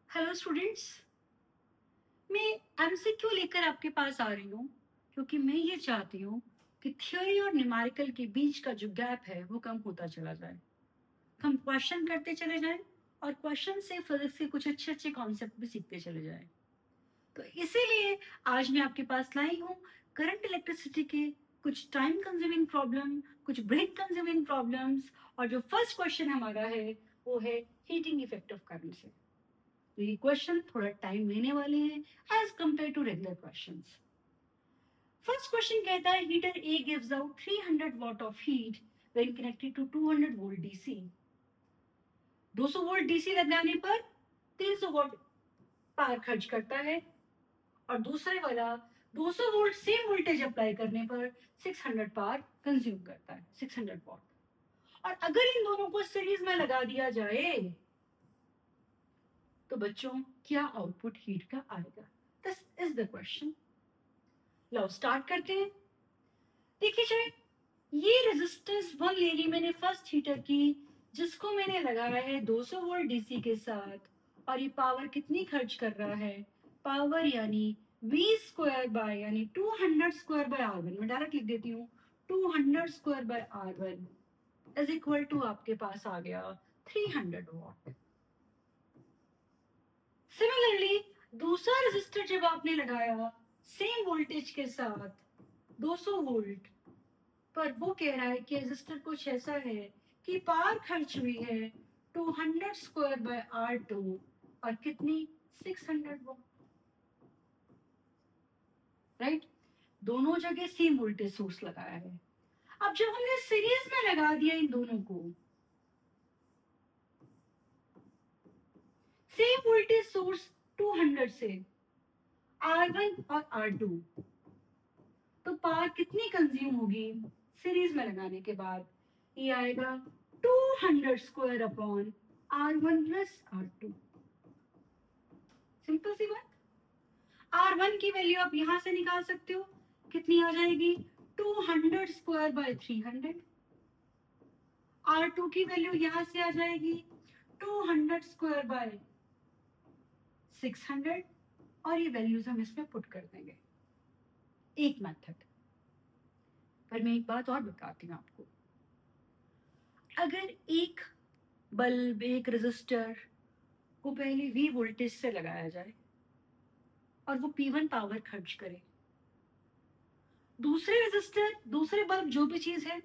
Hello students. मैं MCQ लेकर आपके पास आ रही हूँ क्योंकि मैं ये चाहती हूँ कि थ्योरी और न्यूमेरिकल के बीच का जो गैप है वो कम होता चला जाए। हम क्वेश्चन करते चले जाएं और क्वेश्चन से फिजिक्स के कुछ अच्छे अच्छे कॉन्सेप्ट भी सीखते चले जाएं। तो इसीलिए आज मैं आपके पास लाई हूँ करंट इलेक्ट्रिसिटी के कुछ टाइम कंज्यूमिंग प्रॉब्लम, कुछ ब्रेन कंज्यूमिंग प्रॉब्लम्स। और जो फर्स्ट क्वेश्चन हमारा है वो है हीटिंग इफेक्ट ऑफ करंट से। तो ये क्वेश्चन थोड़ा टाइम लेने वाले हैं as compare to regular questions. First question कहता है heater A gives out 300 watt of heat when connected to 200 volt DC. 200 volt DC लगाने पर 300 वॉट पावर खर्च करता है और दूसरे वाला 200 वोल्ट सेम वोल्टेज अप्लाई करने पर 600 पावर कंज्यूम करता है, 600 वॉट। और अगर इन दोनों को सीरीज में लगा दिया जाए तो बच्चों क्या आउटपुट हीट का आएगा? This is the question. Low start करते हैं। देखिए जाए, ये रेजिस्टेंस वन ले ली मैंने फर्स्ट हीटर की, जिसको मैंने लगाया है 200 वोल्ट डीसी के साथ। और ये पावर कितनी खर्च कर रहा है? पावर यानी v स्क्वायर बाय यानी 200 स्क्वायर बाय R1। मैं डायरेक्ट लिख देती हूँ 200 square by R1 is equal to आपके पास आ गया 300 वॉट। सिमिलरली दूसरा रेजिस्टर जब आपने लगाया सेम वोल्टेज के साथ 200 वोल्ट, पर वो कह रहा है कि रेजिस्टर कुछ ऐसा है कि पावर खर्च हुई है 200 स्क्वायर बाय R2 और कितनी 600 वोल्ट। राइट, दोनों जगह सेम वोल्टेज सोर्स लगाया है। अब जब हमने सीरीज में लगा दिया इन दोनों को, सेम वोल्टेज सोर्स 200 से R1 और R2, तो पावर कितनी कंज्यूम होगी सीरीज में लगाने के बाद? ये आएगा 200 square upon R1 plus R2। Simple सी बात। R1 की वैल्यू आप यहां से निकाल सकते हो, कितनी आ जाएगी 200 स्क्वायर बाय 300। R2 की वैल्यू यहां से आ जाएगी 200 स्क्वायर बाय 600 और ये वैल्यूज हम इसमें पुट कर देंगे। एक मेथड। पर मैं एक बात और बताती हूँ आपको, अगर एक बल्ब, एक रेजिस्टर को पहले V वोल्टेज से लगाया जाए और वो P1 पावर खर्च करे, दूसरे रेजिस्टर, दूसरे बल्ब, जो भी चीज है,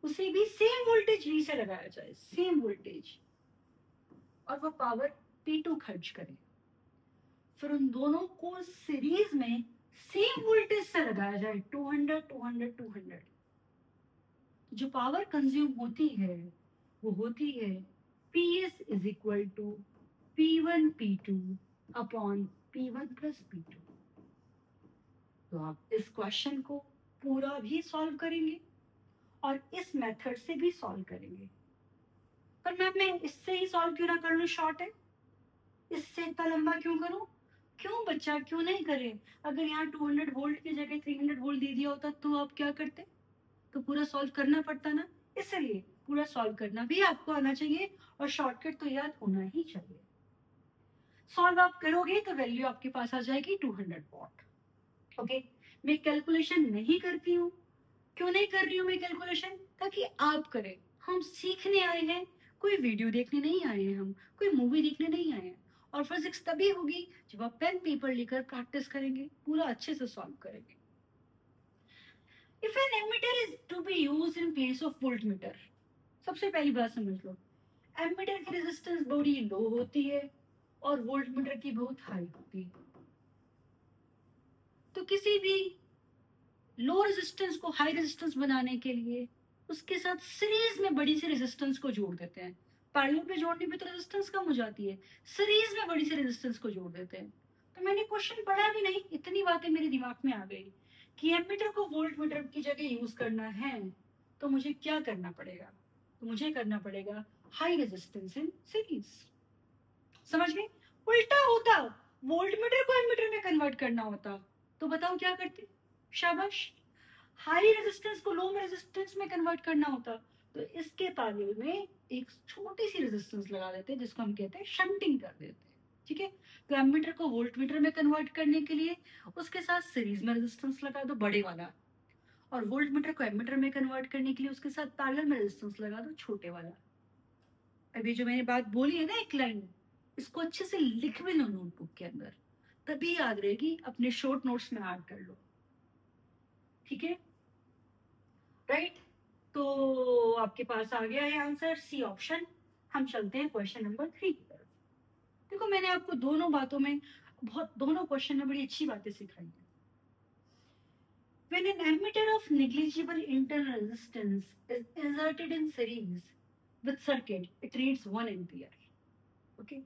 उसे भी सेम वोल्टेज V से लगाया जाए, सेम वोल्टेज, और वो पावर P2 खर्च करे, फिर उन दोनों को सीरीज में सेम वोल्टेज से लगाया जाए 200 200 200, जो पावर कंज्यूम होती है वो होती है PS is equal to P1 P2 upon P1 plus P2। तो आप इस क्वेश्चन को पूरा भी सॉल्व करेंगे और इस मेथड से भी सॉल्व करेंगे। पर मैम मैं इससे ही सॉल्व क्यों ना कर लूं? शॉर्ट है, इससे इतना लंबा क्यों करूं? क्यों बच्चा, क्यों नहीं करे? अगर यहाँ 200 वोल्ट की जगह 300 वोल्ट दे दिया होता तो आप क्या करते? तो पूरा सॉल्व करना पड़ता ना। इसलिए पूरा सॉल्व करना भी आपको आना चाहिए और शॉर्टकट तो याद होना ही चाहिए। सॉल्व आप करोगे तो वैल्यू आपके पास आ जाएगी 200 वॉट। ओके, मैं कैलकुलेशन नहीं करती हूँ। क्यों नहीं कर रही हूँ मैं कैलकुलेशन? ताकि आप करें। हम सीखने आए हैं, कोई वीडियो देखने नहीं आए हैं, हम कोई मूवी देखने नहीं आए हैं। और फिजिक्स तभी होगी जब आप पेन पेपर लेकर प्रैक्टिस करेंगे, पूरा अच्छे से सॉल्व करेंगे। If an ammeter is to be used in place of voltmeter, सबसे पहली बात समझ लो, एमीटर की रेजिस्टेंस बड़ी लो होती है और वोल्टमीटर की बहुत हाई होती है। तो किसी भी लो रेजिस्टेंस को हाई रेजिस्टेंस बनाने के लिए उसके साथ सीरीज में बड़ी सी रेजिस्टेंस को जोड़ देते हैं। पैरेलल पे जोड़ने पे तो रेजिस्टेंस कम हो जाती है, सीरीज में बड़ी सी रेजिस्टेंस को जोड़ देते हैं। तो मैंने क्वेश्चन पढ़ा भी नहीं, इतनी बातें मेरे दिमाग में आ गई कि एमीटर को वोल्टमीटर की जगह यूज करना है तो मुझे क्या करना पड़ेगा? तो मुझे करना पड़ेगा हाई रेजिस्टेंस इन सीरीज। समझ गए? उल्टा होता, वोल्टमीटर को एमीटर में कन्वर्ट करना होता तो बताओ क्या करते? शाबाश। हाई रेजिस्टेंस को लो रेजिस्टेंस में कन्वर्ट करना होता तो इसके पैरेलल में एक छोटी सी रेजिस्टेंस लगा देते जिसको हम कहते हैं शंटिंग कर देते। ठीक है, तो एमीटर को वोल्टमीटर में कन्वर्ट करने के लिए उसके साथ सीरीज में रेजिस्टेंस लगा दो बड़े वाला, और वोल्टमीटर को एमीटर में कन्वर्ट करने के लिए उसके साथ पैरेलल में रेजिस्टेंस लगा दो छोटे वाला। अभी जो मैंने बात बोली है ना एक लाइन, इसको अच्छे से लिख भी लो नोटबुक के अंदर, तभी याद रहेगी, अपने शॉर्ट नोट्स में ऐड कर लो। ठीक है, राइट, तो आपके पास आ गया है आंसर सी ऑप्शन। हम चलते हैं क्वेश्चन नंबर 3 की तरफ। देखो मैंने आपको दोनों बातों में दोनों क्वेश्चन में बड़ी अच्छी बातें सिखाई है। When an emitter of negligible internal resistance is inserted in series with circuit, it reads 1 ampere. Okay?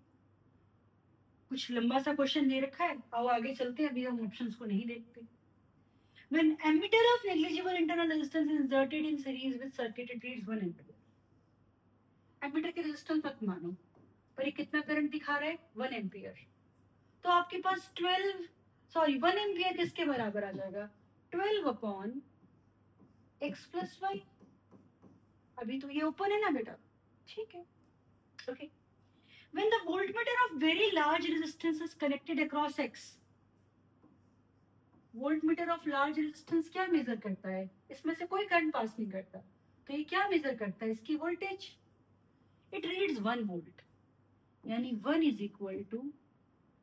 कुछ लंबा सा क्वेश्चन दे रखा है, आओ आगे चलते हैं, अभी हम ऑप्शंस को नहीं देखते। When emitter of negligible internal resistance is inserted in series with circuit, it reads 1 ampere. Ammeter के रेजिस्टेंस मत मानो, पर ये कितना करंट दिखा रहा है, 1 एम्पियर। तो आपके पास 1 एम्पियर किसके बराबर आ जाएगा, 12 अपॉन x प्लस वाई। अभी तो ये ओपन है ना बेटा, ठीक है, okay. When the voltmeter of very large resistance is connected across x, voltmeter of large resistance क्या मेजर करता है, इसमें से कोई करंट पास नहीं करता, तो ये क्या मेजर करता है, इसकी वोल्टेज। इट रीड्स 1 वोल्ट, यानी 1 is equal to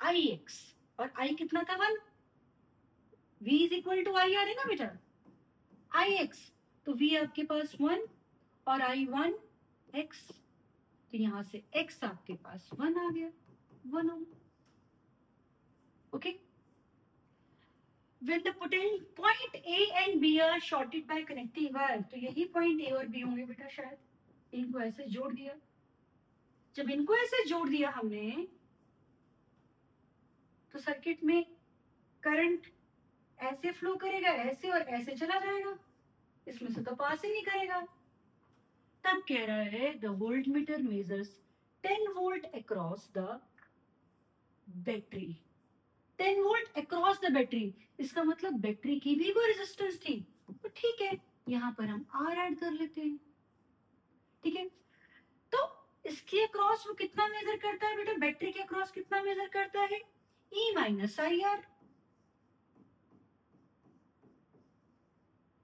I X, और आई कितना था 1, v is equal to I R है ना बेटा, आई एक्स, तो v आपके पास 1 और आई 1 x, तो यहां से x आपके पास 1 आ गया, 1 ohm. Okay, when the point A and B are shorted by connecting wire, तो यही पॉइंट A और B होंगे बेटा शायद, इनको ऐसे जोड़ दिया। जब इनको ऐसे जोड़ दिया हमने, तो सर्किट में करंट ऐसे फ्लो करेगा, ऐसे और ऐसे चला जाएगा, इसमें से तो पास ही नहीं करेगा। तब कह रहा है the voltmeter measures 10 volt across the battery, 10 volt across the battery, इसका मतलब बैटरी की भी कोई रेजिस्टेंस थी, तो ठीक है, यहां पर हम आर ऐड कर लेते हैं। ठीक है, तो इसके अक्रॉस वो कितना मेजर करता है बेटा, बैटरी के अक्रॉस कितना मेजर करता है, ई माइनस आई आर।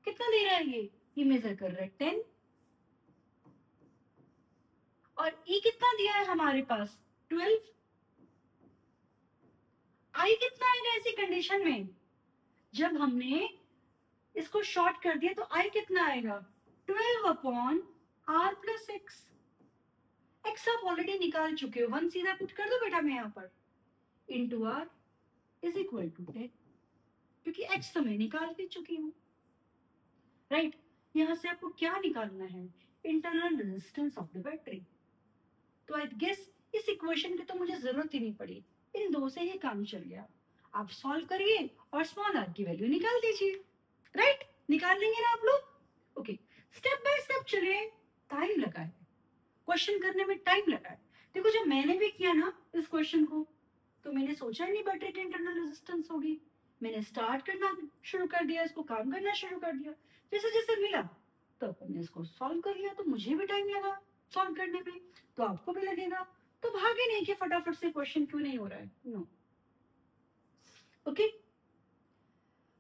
कितना दे रहा है ये मेजर कर रहा है 10, और ई कितना दिया है हमारे पास 12। आई कितना आएगा ऐसी कंडीशन में, जब हमने इसको शॉर्ट कर दिया, तो आई कितना आएगा 12 upon R plus X. X आप ऑलरेडी निकाल चुके हो, 1 सीधा पुट कर दो बेटा मैं यहाँ पर, into R is equal to 10, क्योंकि एक्स तो मैं निकाल भी चुकी हूँ। राइट, यहां से आपको क्या निकालना है, internal resistance of the battery. तो आई गेस इस इक्वेशन की तो मुझे जरूरत ही नहीं पड़ी, इन दो से ही काम चल गया। आप सॉल्व करिए और स्मॉल आर की वैल्यू निकाल दीजिए। राइट, निकाल लेंगे ना आप लोग। ओके, स्टेप बाय स्टेप चलिए, टाइम लगा है क्वेश्चन करने में, टाइम लगा है। देखो जब मैंने भी किया ना इस क्वेश्चन को, तो मैंने सोचा नहीं बैटरी की इंटरनल रेजिस्टेंस होगी, मैंने स्टार्ट करना शुरू कर दिया, इसको काम करना शुरू कर दिया, जैसे जैसे मिला तो अपन ने इसको सॉल्व कर लिया। तो मुझे भी टाइम लगा सॉल्व करने में, तो आपको भी लगेगा, तो भागे नहीं कि फटाफट से क्वेश्चन क्यों नहीं हो रहा है, no. Okay,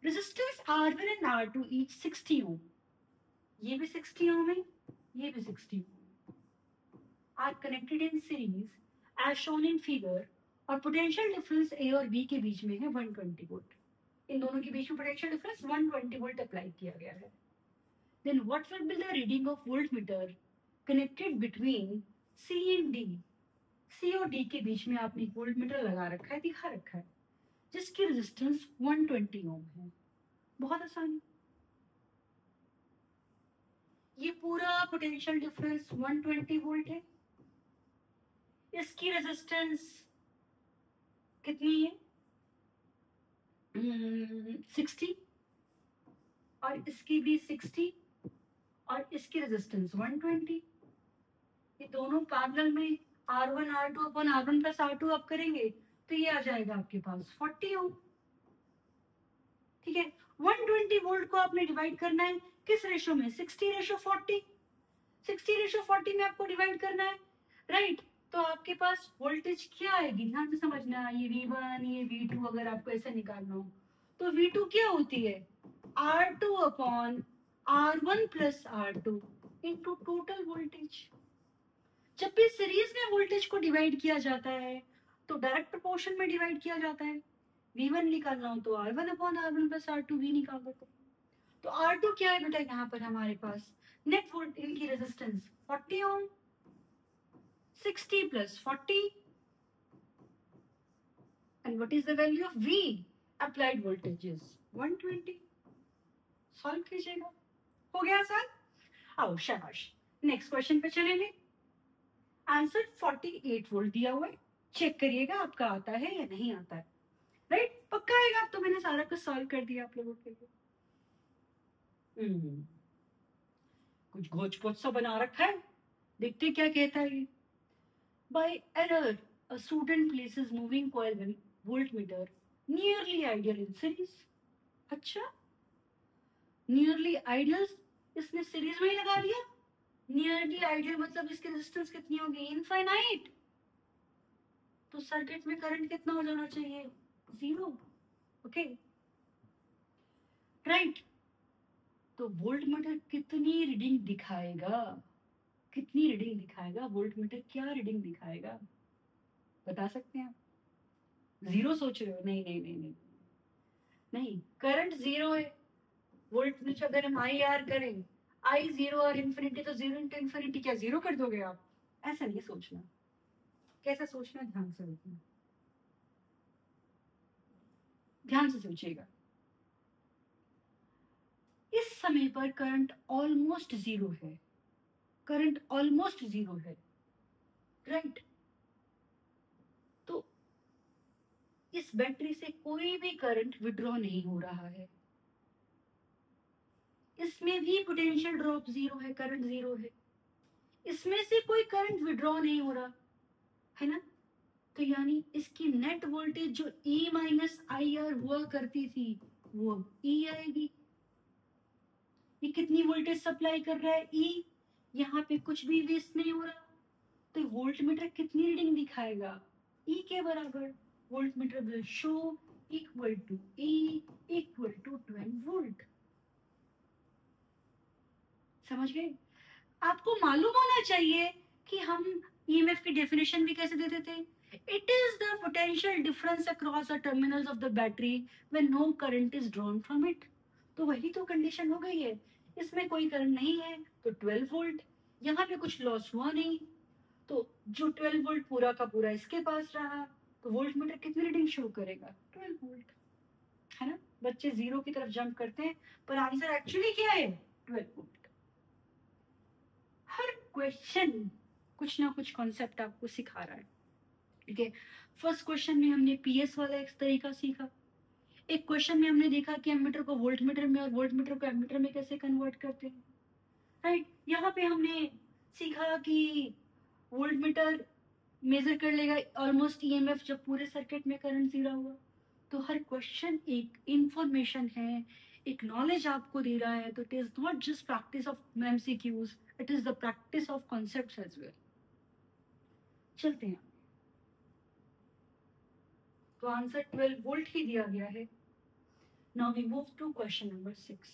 resistance R1 and R2 each 60 ohm, ये भी 60 ओम है, ये भी 60 ohm, are connected in series as shown in figure, और पोटेंशियल डिफरेंस A और B के बीच में है 120 वोल्ट। इन दोनों के बीच में पोटेंशियल डिफरेंस 120 वोल्ट अप्लाई किया गया है। Then what will be the reading of voltmeter connected between C and D, C और D के बीच में आपने एक वोल्टमीटर लगा रखा है, दिखा रखा है, जिसकी रेजिस्टेंस 120 ओम है। बहुत आसानी, ये पूरा पोटेंशियल डिफरेंस 120 वोल्ट है, इसकी रेजिस्टेंस कितनी है 60, और इसकी भी 60, और इसकी रेजिस्टेंस 120। ये दोनों पैरेलल में R1 R2 अपन R1 प्लस R2 आप करेंगे तो ये आ जाएगा आपके पास 40 ओम। ठीक है, 120 वोल्ट को आपने डिवाइड करना है किस रेशो में, 60:40, 60:40 में आपको डिवाइड करना है। राइट, तो आपके पास वोल्टेज क्या आएगी, ध्यान से समझना, ये V1 ये V2 अगर आपको ऐसे निकालना हो तो V2 क्या होती है, R2 upon R1 plus R2 into total voltage. जब भी सीरीज में वोल्टेज को डिवाइड किया जाता है तो डायरेक्ट प्रोपोर्शन में डिवाइड किया जाता है। V1 निकालना हो तो R1 upon R1 plus R2 V निकाल देते हैं। तो R2 क्या है बेटा, यहाँ पर हमारे पास नेट वोल्टेज की resistance 40 Om, 60 plus 40 and what is the value of V, applied voltage is 120। Solve कीजिएगा, हो गया सर। आओ शाबाश, नेक्स्ट क्वेश्चन पे चलेंगे। आंसर 48 वोल्ट दिया हुआ है, चेक करिएगा आपका आता है या नहीं आता है। राइट, पक्का आएगा। अब तो मैंने सारा कुछ सॉल्व कर दिया आप लोगों के लिए। कुछ घोच पोच सा बना रखा है, देखते क्या कहता है ये। By error, a student places moving coil voltmeter nearly ideal in series। अच्छा, nearly ideal इसने सीरीज में ही लगा लिया। nearly ideal मतलब इसकी रेजिस्टेंस कितनी होगी, इनफाइनाइट। तो सर्किट में करंट कितना हो जाना चाहिए, 0। Okay right. तो वोल्टमीटर कितनी रीडिंग दिखाएगा, कितनी रीडिंग दिखाएगा वोल्टमीटर, क्या रीडिंग दिखाएगा बता सकते हैं आप? 0 सोच रहे हो, नहीं नहीं नहीं नहीं नहीं, करंट 0 है, वोल्टमीटर अगर हम आई आर करें, आई 0 और इन्फिनिटी, तो 0 इंटू इन्फिनिटी क्या 0 कर दोगे आप? ऐसा नहीं सोचना। कैसा सोचना, ध्यान से देखना, ध्यान से सोचिएगा। इस समय पर करंट ऑलमोस्ट 0 है, करंट ऑलमोस्ट 0 है, राइट। तो इस बैटरी से कोई भी करंट विड्रॉ नहीं हो रहा है, इसमें भी पोटेंशियल ड्रॉप 0 है, करंट 0 है, इसमें से कोई करंट विड्रॉ नहीं हो रहा है ना। तो यानी इसकी नेट वोल्टेज जो E माइनस आई आर हुआ करती थी वो E आएगी। ये कितनी वोल्टेज सप्लाई कर रहा है, E, यहाँ पे कुछ भी वेस्ट नहीं हो रहा। तो वोल्टमीटर कितनी रीडिंग दिखाएगा, E के बराबर। Voltmeter will show equal to E equal to 12 volt. समझ गए? आपको मालूम होना चाहिए कि हम ईएमएफ की डेफिनेशन भी कैसे देते थे। It is the potential difference across the terminals of the battery when no current is drawn from it. तो वही तो कंडीशन हो गई है, इसमें कोई करंट नहीं है तो 12 वोल्ट, यहाँ पे कुछ लॉस हुआ नहीं, तो जो 12 वोल्ट पूरा का पूरा इसके पास रहा, तो वोल्ट मीटर कितनी रीडिंग शो करेगा, 12 वोल्ट, है ना। बच्चे 0 की तरफ जंप करते हैं पर आंसर एक्चुअली क्या है, 12 वोल्ट। हर क्वेश्चन कुछ ना कुछ कॉन्सेप्ट आपको सिखा रहा है, ठीक है। फर्स्ट क्वेश्चन में हमने पीएस वाला एक तरीका सीखा, एक क्वेश्चन में हमने देखा कि एमीटर को वोल्ट मीटर में और वोल्ट मीटर को एमीटर में कैसे कन्वर्ट करते हैं, राइट। यहाँ पे हमने सीखा कि वोल्ट मीटर मेजर कर लेगा ऑलमोस्ट ईएमएफ जब पूरे सर्किट में करंट 0 हुआ। तो हर क्वेश्चन एक इंफॉर्मेशन है, एक नॉलेज आपको दे रहा है। तो it is not just practice of MCQs, it is the practice of concepts as well. चलते हैं, तो आंसर 12 वोल्ट ही दिया गया है। Now we move to question number 6।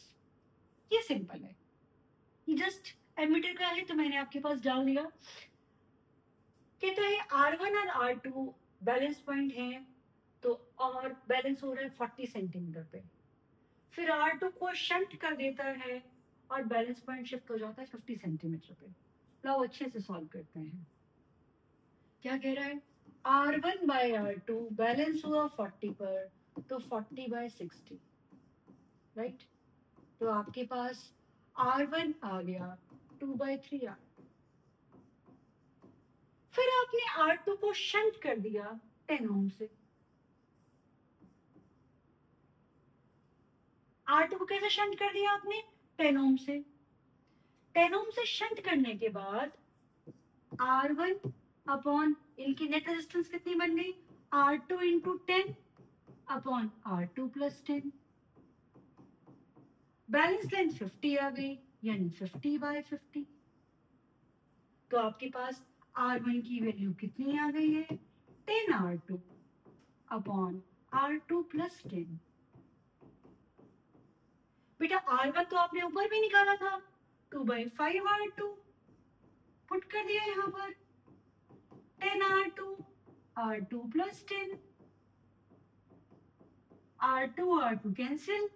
ये सिंपल है, ये जस्ट एमीटर का है तो मैंने आपके पास डाल दिया। कहता है R1 और R2 बैलेंस पॉइंट है, तो और बैलेंस हो रहा है 40 सेंटीमीटर पे। फिर R2 को शंट कर देता है और बैलेंस पॉइंट शिफ्ट हो जाता है 50 सेंटीमीटर पे। लाओ अच्छे से सॉल्व करते हैं। क्या कह रहा है, R1 बाय R2 बैलेंस हुआ 40 पर, तो 40 बाय 60, राइट। तो आपके पास R1 आ गया 2/3R। फिर आपने R2 को शंट कर दिया 10 ओम से। R2 को कैसे शंट कर दिया आपने, 10 ओम से। 10 ओम से शंट करने के बाद R1 अपॉन इनकी नेट रेजिस्टेंस कितनी बन गई, R2 into 10 upon R2 plus 10। Balance length 50 आ गई, यानी 50 बाय 50। तो आपके पास R1 की वैल्यू कितनी आ गई है? 10R2 upon R2 plus 10। बेटा R1 तो आपने ऊपर भी निकाला था, 2/5R2 पुट कर दिया यहाँ पर, 10R2 R2 plus 10, R2 cancel,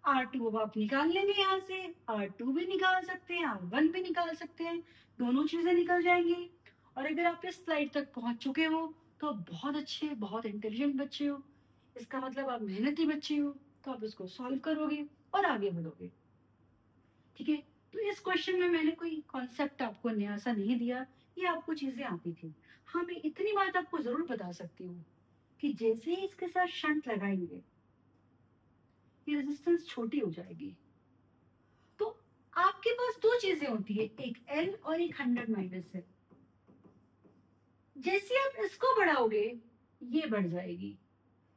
R2 अब आप निकाल लेंगे यहाँ से, R2 भी निकाल सकते हैं, R1 भी निकाल सकते हैं, दोनों चीजें निकल जाएंगी। और अगर आप इस स्लाइड तक पहुंच चुके हो तो आप बहुत अच्छे, बहुत इंटेलिजेंट बच्चे हो, इसका मतलब आप मेहनती बच्चे हो, तो आप इसको सॉल्व करोगे और आगे बढ़ोगे। ठीक है, तो इस क्वेश्चन में मैंने कोई कॉन्सेप्ट आपको नया सा नहीं दिया, ये आपको चीजें आती थी। हाँ, मैं इतनी बात आपको जरूर बता सकती हूँ कि जैसे ही इसके साथ शंट लगाएंगे ये रेजिस्टेंस छोटी हो जाएगी। तो आपके पास दो चीजें होती है, एक L और एक 100 माइनस L। जैसे आप इसको बढ़ाओगे ये बढ़ जाएगी,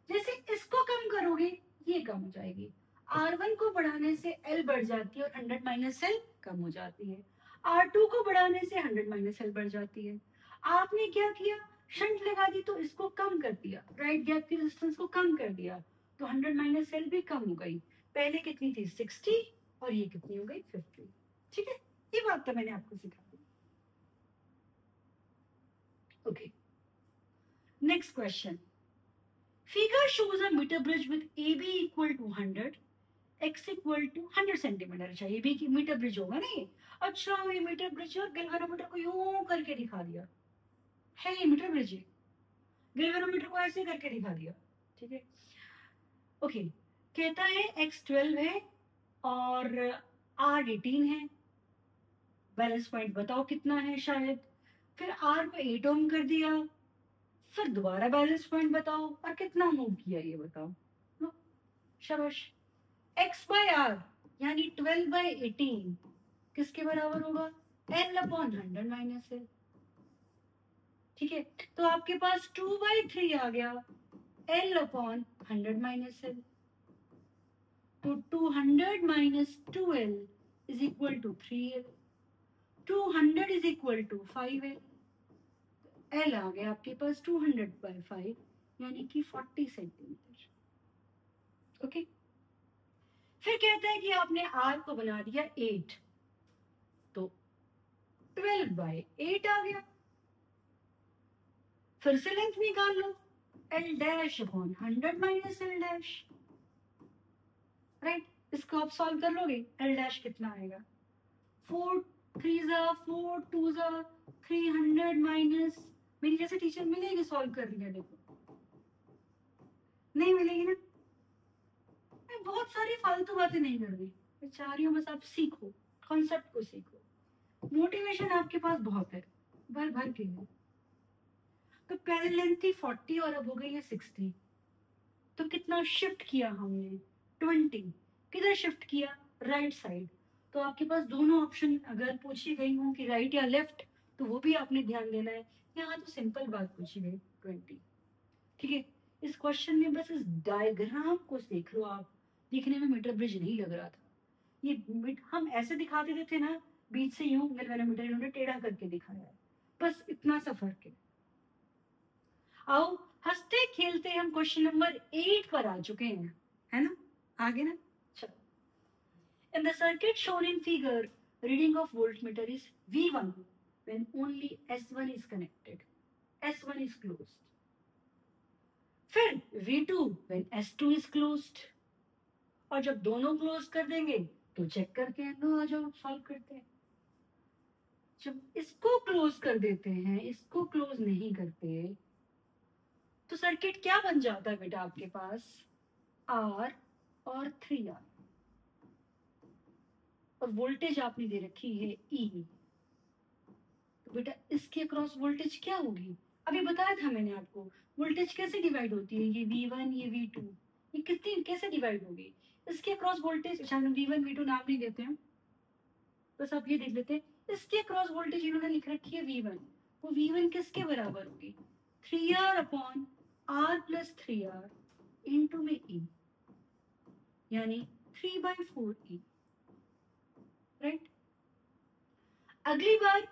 जैसे इसको कम करोगे ये कम हो जाएगी। R1 को बढ़ाने से L बढ़ जाती है और 100 माइनस L कम हो जाती है। R2 को बढ़ाने से 100 माइनस L बढ़ जाती है। आपने क्या किया, शंट लगा दी तो इसको कम कर दिया, राइट गैप की रेजिस्टेंस को कम कर दिया, तो 100 माइनस L भी कम हो गई। पहले कितनी थी 60 और ये कितनी हो गई 50। ठीक है, ये बात तो मैंने आपको सिखा दी। Okay, next question. Figure shows a meter bridge with AB equal to 100, X equal to 100 centimetre. अच्छा, AB की मीटर ब्रिज होगा ना ये। अच्छा, ये मीटर ब्रिज और गैल्वेनोमीटर को यूं करके दिखा दिया है, ये मीटर ब्रिज है, गैल्वेनोमीटर को ऐसे करके दिखा दिया। ठीक है, ओके, कहता है X 12 है और R 18 है, बैलेंस पॉइंट बताओ कितना है शायद। फिर R को 8 ओम कर दिया, फिर दोबारा बैलेंस पॉइंट बताओ और कितना मूव किया ये बताओ। लो, शाबाश। X बाय R यानी 12/18 किसके बराबर होगा? L upon 100 minus L। ठीक है, तो आपके पास 2/3 आ गया, L अपॉन 100 माइनस L। तो 200 minus 2L is equal to 3L, 200 is equal to 5L। L आ गया आपके पास 200/5 यानी कि 40 सेंटीमीटर। ओके, फिर कहता है कि आपने R को बना दिया 8, तो 12/8 आ गया। फिर से लेंथ निकाल लो, L dash upon 100 minus L dash, right. इसको आप सॉल्व कर लोगे, L डैश कितना आएगा? 4 3 4 2 300 माइनस, मेरी जैसे टीचर मिलेगी सॉल्व कर रही है, देखो नहीं मिलेगी ना। मैं बहुत सारी फालतू बातें नहीं कर रही, मैं चाह रही हूँ बस आप सीखो, कॉन्सेप्ट को सीखो। मोटिवेशन आपके पास बहुत है, भर भर के है। तो पहले लेंथ थी 40 और अब हो गई है 60, तो कितना शिफ्ट किया हमने? 20। किधर शिफ्ट किया? Right side. तो आपके पास दोनों ऑप्शन अगर पूछी गई हो कि राइट या लेफ्ट, तो वो भी आपने ध्यान देना है। यहाँ तो सिंपल बात पूछी गई 20। ठीक है, इस क्वेश्चन में बस इस डायग्राम को देख लो आप, दिखने में मीटर ब्रिज नहीं लग रहा था। ये हम ऐसे दिखा देते थे ना, बीच से यूं गैल्वेनोमीटर इन्होंने टेढ़ा करके दिखाया है, बस इतना सा फर्क है। आओ हंसते खेलते हम क्वेश्चन नंबर 8 पर आ चुके हैं, है ना? आगे ना, चलो। In the circuit shown in figure, reading of voltmeter is V1 when only S1 is connected, S1 is closed. फिर V2 when S2 is closed. और जब दोनों क्लोज कर देंगे तो चेक करके लो, आ जाओ सॉल्व करते हैं। जब इसको क्लोज कर देते हैं, इसको क्लोज नहीं करते, तो सर्किट क्या बन जाता है बेटा आपके पास? R और 3R, और वोल्टेज आपने दे रखी है E। तो बेटा इसके अक्रॉस वोल्टेज क्या होगी? अभी बताया था मैंने आपको, वोल्टेज कैसे डिवाइड होती है, ये V1 ये V2, ये कितनी कैसे डिवाइड होगी? इसके अक्रॉस वोल्टेज, अच्छा V1 V2 नाम नहीं देते हैं, बस आप ये देख लेते हैं, इसके अक्रॉस वोल्टेज इन्होंने लिख रखी है V1, वो V1 किसके बराबर होगी? 3R upon R plus 3R into में E, यानी 3/4E, राइट। अगली बार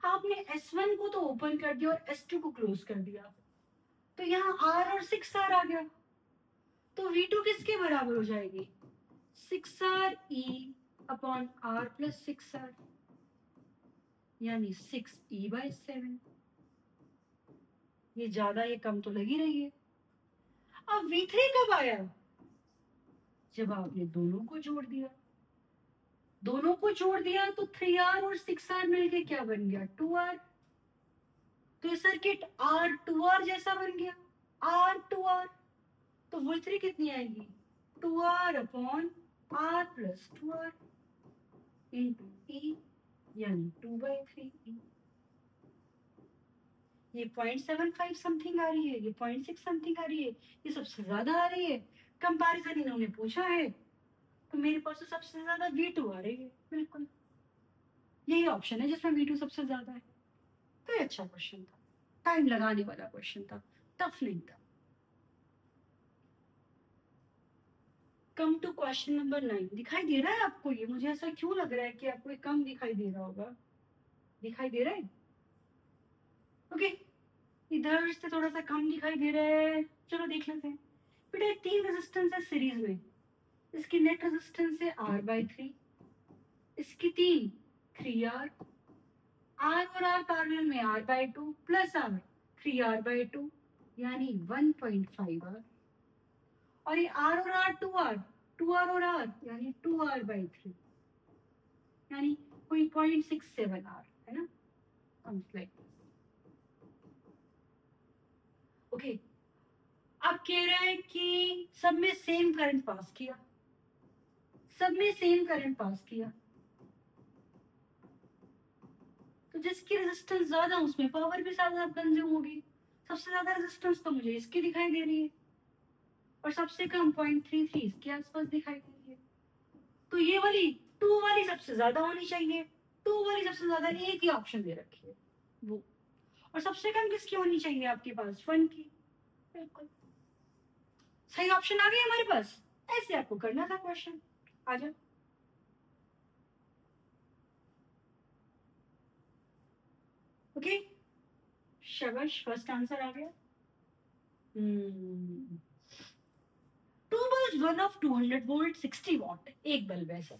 आपने S1 को तो ओपन कर दिया और S2 को क्लोज कर दिया, तो यहाँ R और 6R आ गया, तो V2 किसके बराबर हो जाएगी? 6RE upon R plus 6R, यानी 6E/7। ये ज्यादा ये कम तो लग ही रही है। अब V3 कब आया? जब आपने दोनों को जोड़ दिया। दोनों को जोड़ दिया तो 3R और 6R मिलके क्या बन गया? 2R। तो ये सर्किट R2R जैसा बन गया, R2R। तो V3 कितनी आएगी? 2R upon R plus 2R into E, यानी 2/3E। ये 0.75 समथिंग आ रही है, ये 0.6 समथिंग आ रही है, ये सबसे ज्यादा आ रही है। कंपैरिजन इन्होंने पूछा है, तो मेरे पास तो सबसे ज्यादा V2 आ रही है। बिल्कुल यही ऑप्शन है जिसमें V2 सबसे ज्यादा है। तो ये अच्छा क्वेश्चन था, टाइम लगाने वाला क्वेश्चन था, टफ नहीं था। Come to question number 9। दिखाई दे रहा है आपको ये? मुझे ऐसा क्यों लग रहा है कि आपको ये कम दिखाई दे रहा होगा। दिखाई दे रहा है? ओके, इधर से थोड़ा सा कम दिखाई दे रहा है। चलो देख लेते हैं। बेटा 3 रेजिस्टेंस है सीरीज में, इसकी नेट रेजिस्टेंस है R/3, इसकी 3R, R और R पैरेलल में R/2 प्लस R 3R/2, यानी 1.5R। और ये R और R 2R और R यानी 2R/3, यानी कोई 0.67R है ना, comes like this। ओके, अब कह रहा है कि सब में सेम करंट पास किया, सब में सेम करंट पास किया, तो जिसकी रेजिस्टेंस ज्यादा उसमें पावर भी ज्यादा कंज्यूम होगी। सबसे ज्यादा रेजिस्टेंस तो मुझे इसकी दिखाई दे रही है और सबसे कम 0.33 इसके आसपास दिखाई दे रही है। तो ये वाली 2 वाली सबसे ज्यादा होनी चाहिए, 2 वाली सबसे ज्यादा, एक ही ऑप्शन दे रखी है वो। और सबसे कम किसकी होनी चाहिए आपके पास? 1 की। बिल्कुल सही ऑप्शन आ गया हमारे पास। ऐसे आपको करना था क्वेश्चन। आ जाओ। ओके, शाबाश, फर्स्ट आंसर आ गया। Two bulb, one of 200 volt 60 watt, एक बल्ब है सर,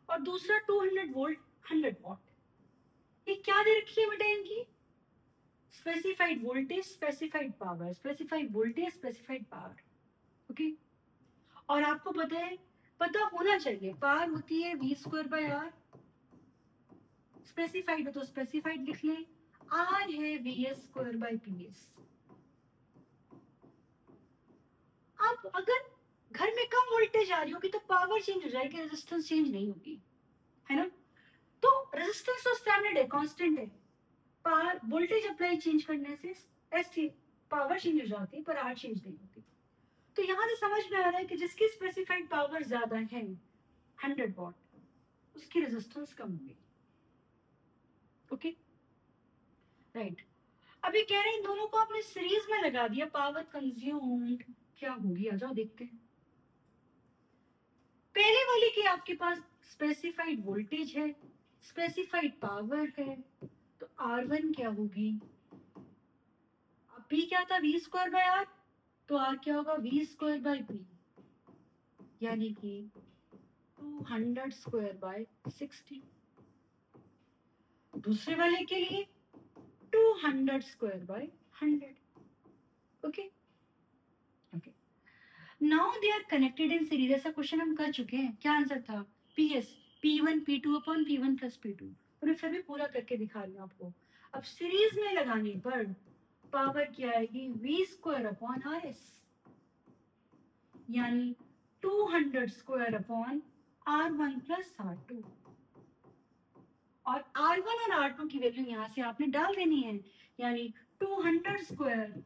और दूसरा 200 वोल्ट 100 वॉट। ये क्या दे रखी है बेटा इनकी? Specified voltage, specified power, specified voltage, specified power. Okay, और आपको पता है, पता होना चाहिए, पावर होती है V²/R। स्पेसिफाइड हो तो स्पेसिफाइड लिख लें, R है VS²/PS। अब अगर घर में कम वोल्टेज आ रही होगी तो पावर चेंज हो जाएगी, रेजिस्टेंस चेंज नहीं होगी, है ना। तो रेजिस्टेंस तो स्टैंडर्ड है, कांस्टेंट है। पावर वोल्टेज अप्लाई चेंज करने से एसटी पावर चेंज हो जाती है, पर आर चेंज नहीं होती। तो यहां से समझ में आ रहा है कि जिसकी स्पेसिफाइड पावर ज्यादा है 100 वॉट, उसकी रेजिस्टेंस कम होगी। Okay right. अभी कह रहे हैं दोनों को आपने सीरीज में लगा दिया, पावर कंज्यूम्ड क्या होगी? आ जाओ देखते हैं। पहले वाले की आपके पास स्पेसिफाइड वोल्टेज है, स्पेसिफाइड पावर है, तो R1 क्या होगी? अब P क्या था? V²/R, तो R क्या होगा? V²/P, यानी कि 200²/60। दूसरे वाले के लिए 200²/100। Okay okay, now they are connected in series. ऐसा क्वेश्चन हम कर चुके हैं। क्या आंसर था? PS P1 P2 upon P1 plus P2। और मैं फिर भी पूरा करके दिखा रही हूँ आपको। अब सीरीज में लगाने पर पावर क्या आएगी? V²/RS, यानी 200² R1 प्लस R2। और R1 और R2 की वैल्यू यहां से आपने डाल देनी है, यानी 200²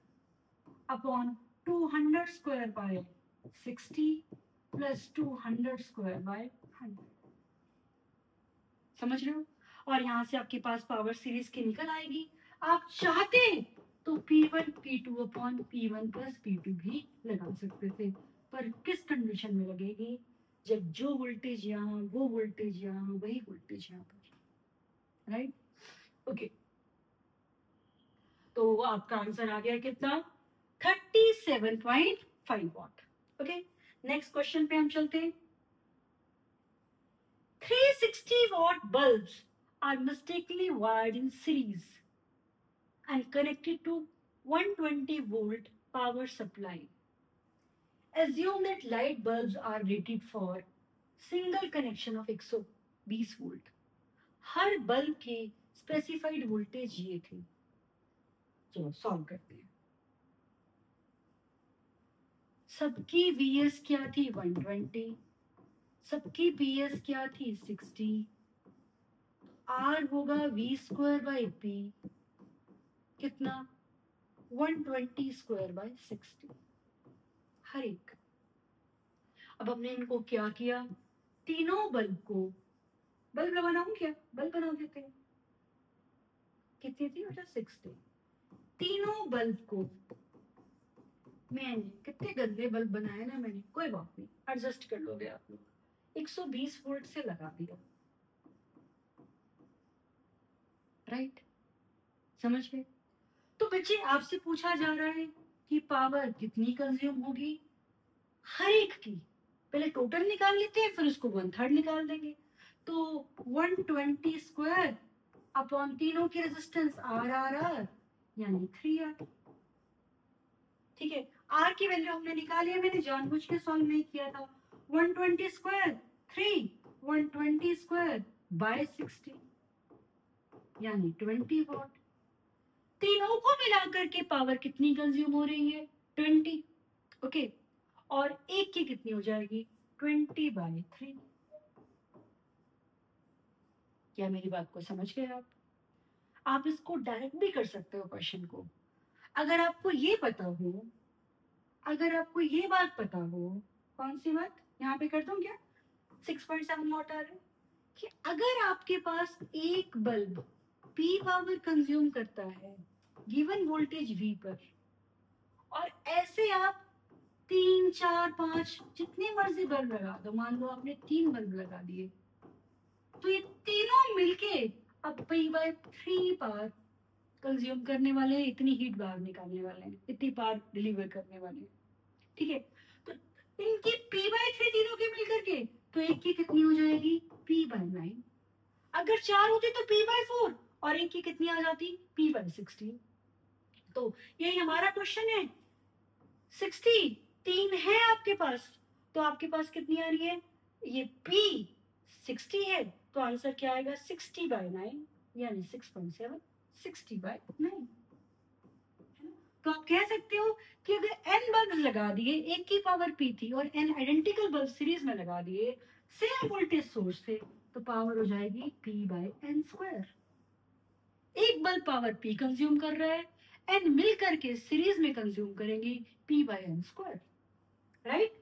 अपॉन 200²/60 प्लस 200²/100। समझ रहे हो? और यहां से आपके पास पावर सीरीज की निकल आएगी। आप चाहते तो P1 P2 upon P1 plus P2 भी लगा सकते थे, पर किस कंडीशन में लगेगी? जब जो वोल्टेज यहाँ, वो वोल्टेज यहाँ, वही वोल्टेज यहाँ पर, राइट। ओके, तो आपका आंसर आ गया कितना, 37.5 वॉट। ओके, नेक्स्ट क्वेश्चन पे हम चलते हैं। 360 watt bulbs are mistakenly wired in series and connected to 120 volt power supply. Assume that light bulbs are rated for single connection of 120 volt. Her bulb की specified voltage ये थी। चलो solve करते हैं। सबकी वीएस क्या थी, 120। सबकी पीएस क्या थी, 60। आर होगा वी स्क्वायर बाई पी, कितना, 120 स्क्वायर बाई 60 हर एक। अब हमने इनको क्या किया, तीनों बल्ब को, बल्ब बनाऊं क्या, बल्ब बना देते हैं। कितनी थी बेटा, 60। तीनों बल्ब को मैंने, कितने गंदे बल्ब बनाए ना मैंने, कोई बात नहीं, एडजस्ट कर लोगे आप लोग, 120 वोल्ट से लगा दिया। राइट, समझ गए। तो बच्चे आपसे पूछा जा रहा है कि पावर कितनी कंज्यूम होगी हर एक की। पहले टोटल निकाल लेते हैं, फिर उसको 1/3 निकाल देंगे। तो 120 स्क्वायर अपॉन तीनों की रेजिस्टेंस आर आर आर यानी 3R। ठीक है, आर की वैल्यू हमने निकाली है, मैंने जानबूझ के सॉल्व नहीं किया था। 120 स्क्वायर 3, 120 स्क्वायर बाय 60 यानी 20 वॉट। तीनों को मिलाकर के पावर कितनी कंज्यूम हो रही है, 20। ओके, और एक की कितनी हो जाएगी, 20/3। क्या मेरी बात को समझ गए आप इसको डायरेक्ट भी कर सकते हो क्वेश्चन को। अगर आपको ये पता हो, अगर आपको ये बात पता हो, कौन सी बात, यहाँ पे कर दूं क्या, 6.7 वॉट आ रहा है, कि अगर आपके पास एक बल्ब पी पावर कंज्यूम करता है गिवन वोल्टेज वी पर, और ऐसे आप 3, 4, 5 जितने मर्जी बल्ब लगा दो, मान लो आपने 3 बल्ब लगा दिए, तो ये तीनों मिलके अब P/3 पावर कंज्यूम करने वाले हैं, इतनी हीट बाहर निकालने वाले हैं, इतनी पावर डिलीवर करने वाले हैं। ठीक है, तो इनकी P/3 तीनों के मिलकर के, तो एक की कितनी हो जाएगी, P/9। अगर 4 होती तो P/4, और एक की कितनी आ जाती, P/16। तो यही हमारा क्वेश्चन है। 60 3 है आपके पास, तो आपके पास कितनी आ रही है, ये P 60 है, तो आंसर क्या आएगा, 60/9 यानी 6.7, 60/9। तो आप कह सकते हो कि अगर n बल्ब लगा दिए, एक की पावर P थी, और n आइडेंटिकल बल्ब सीरीज में लगा दिए, सेम वोल्टेज सोर्स थे, तो पावर हो जाएगी P/n²। एक बल्ब पावर P कंज्यूम कर रहा है, n मिल करके सीरीज में कंज्यूम करेंगे P/n²। राइट,